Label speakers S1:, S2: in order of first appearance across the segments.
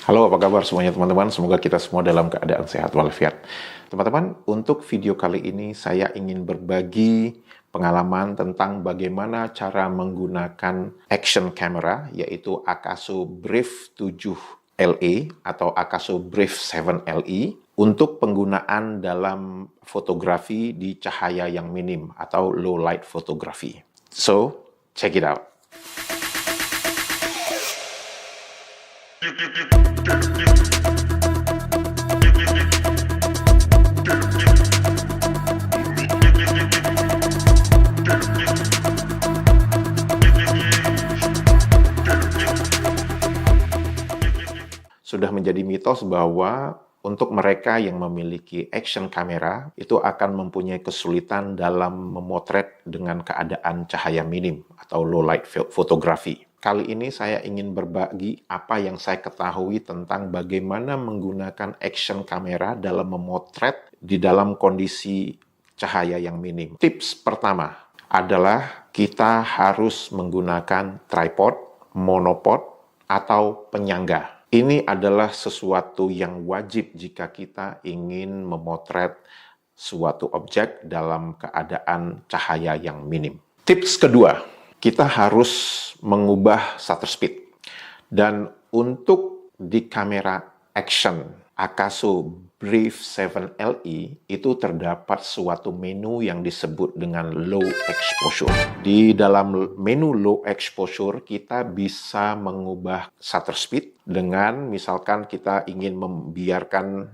S1: Halo, apa kabar semuanya teman-teman? Semoga kita semua dalam keadaan sehat walafiat. Teman-teman, untuk video kali ini saya ingin berbagi pengalaman tentang bagaimana cara menggunakan action camera, yaitu Akaso Brief 7 LE atau Akaso Brief 7 LE untuk penggunaan dalam fotografi di cahaya yang minim atau low light photography. So, check it out. Sudah menjadi mitos bahwa untuk mereka yang memiliki action camera itu akan mempunyai kesulitan dalam memotret dengan keadaan cahaya minim atau low light photography. Kali ini saya ingin berbagi apa yang saya ketahui tentang bagaimana menggunakan action camera dalam memotret di dalam kondisi cahaya yang minim. Tips pertama adalah kita harus menggunakan tripod, monopod, atau penyangga. Ini adalah sesuatu yang wajib jika kita ingin memotret suatu objek dalam keadaan cahaya yang minim. Tips kedua, kita harus mengubah shutter speed. Dan untuk di kamera action Akaso Brief 7 LE itu terdapat suatu menu yang disebut dengan low exposure. Di dalam menu low exposure kita bisa mengubah shutter speed dengan misalkan kita ingin membiarkan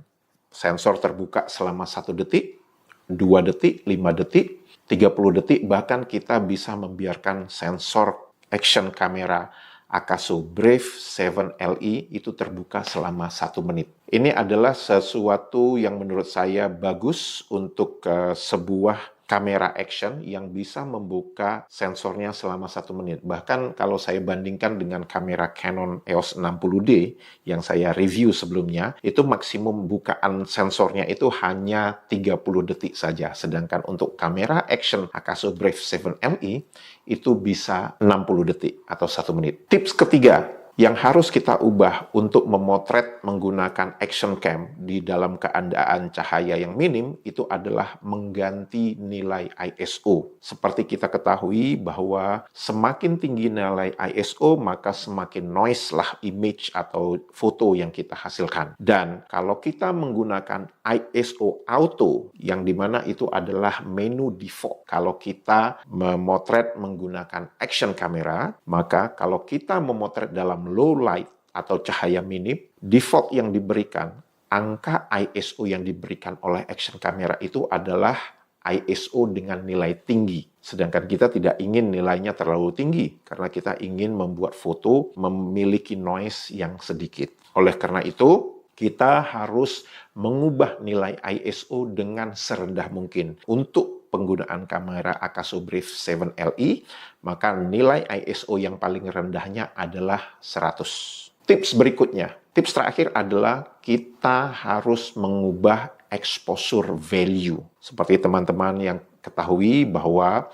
S1: sensor terbuka selama 1 detik, 2 detik, 5 detik, 30 detik, bahkan kita bisa membiarkan sensor action kamera Akaso Brief 7 LE itu terbuka selama 1 menit. Ini adalah sesuatu yang menurut saya bagus untuk sebuah kamera action yang bisa membuka sensornya selama 1 menit. Bahkan kalau saya bandingkan dengan kamera Canon EOS 60D yang saya review sebelumnya, itu maksimum bukaan sensornya itu hanya 30 detik saja. Sedangkan untuk kamera action Akaso Brief 7 LE itu bisa 60 detik atau 1 menit. Tips ketiga yang harus kita ubah untuk memotret menggunakan action cam di dalam keadaan cahaya yang minim itu adalah mengganti nilai ISO. Seperti kita ketahui bahwa semakin tinggi nilai ISO maka semakin noise lah image atau foto yang kita hasilkan. Dan kalau kita menggunakan ISO auto yang dimana itu adalah menu default. Kalau kita memotret menggunakan action camera, maka kalau kita memotret dalam low light atau cahaya minim, default yang diberikan, angka ISO yang diberikan oleh action camera itu adalah ISO dengan nilai tinggi. Sedangkan kita tidak ingin nilainya terlalu tinggi karena kita ingin membuat foto memiliki noise yang sedikit. Oleh karena itu, kita harus mengubah nilai ISO dengan serendah mungkin. Untuk penggunaan kamera Akaso Brief 7 LE, maka nilai ISO yang paling rendahnya adalah 100. Tips berikutnya, tips terakhir adalah kita harus mengubah exposure value. Seperti teman-teman yang ketahui bahwa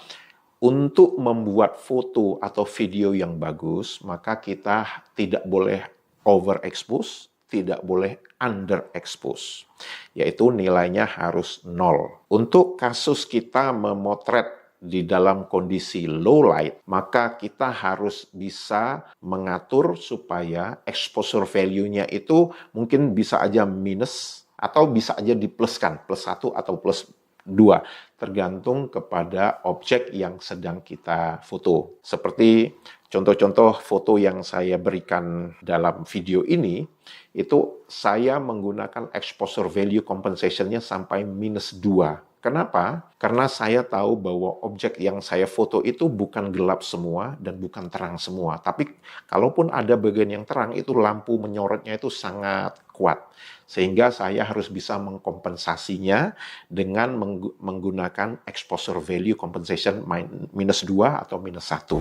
S1: untuk membuat foto atau video yang bagus, maka kita tidak boleh overexpose, tidak boleh underexpose, yaitu nilainya harus 0. Untuk kasus kita memotret di dalam kondisi low light, maka kita harus bisa mengatur supaya exposure value-nya itu mungkin bisa aja minus atau bisa aja dipluskan, plus 1 atau plus 2, tergantung kepada objek yang sedang kita foto. Seperti contoh-contoh foto yang saya berikan dalam video ini, itu saya menggunakan exposure value compensation-nya sampai minus 2. Kenapa? Karena saya tahu bahwa objek yang saya foto itu bukan gelap semua dan bukan terang semua. Tapi kalaupun ada bagian yang terang, itu lampu menyorotnya itu sangat kuat. Sehingga saya harus bisa mengkompensasinya dengan menggunakan exposure value compensation minus 2 atau minus 1.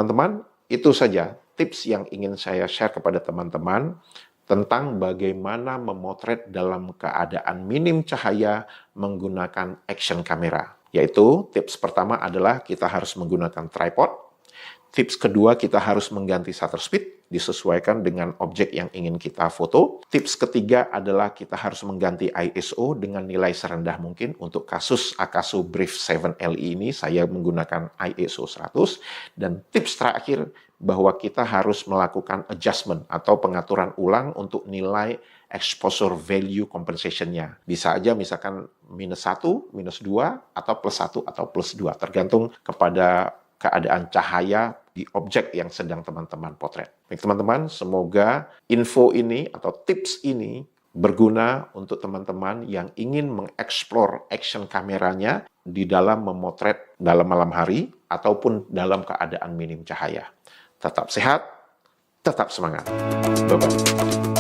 S1: teman-teman, itu saja tips yang ingin saya share kepada teman-teman tentang bagaimana memotret dalam keadaan minim cahaya menggunakan action camera. Yaitu, tips pertama adalah kita harus menggunakan tripod. Tips kedua, kita harus mengganti shutter speed, disesuaikan dengan objek yang ingin kita foto. Tips ketiga adalah kita harus mengganti ISO dengan nilai serendah mungkin. Untuk kasus Akaso Brief 7LE ini, saya menggunakan ISO 100. Dan tips terakhir, bahwa kita harus melakukan adjustment atau pengaturan ulang untuk nilai exposure value compensation-nya. Bisa aja misalkan -1, -2, atau +1 atau +2, tergantung kepada keadaan cahaya di objek yang sedang teman-teman potret. Baik teman-teman, semoga info ini atau tips ini berguna untuk teman-teman yang ingin mengeksplor action kameranya di dalam memotret dalam malam hari ataupun dalam keadaan minim cahaya. Tetap sehat, tetap semangat. Bye-bye.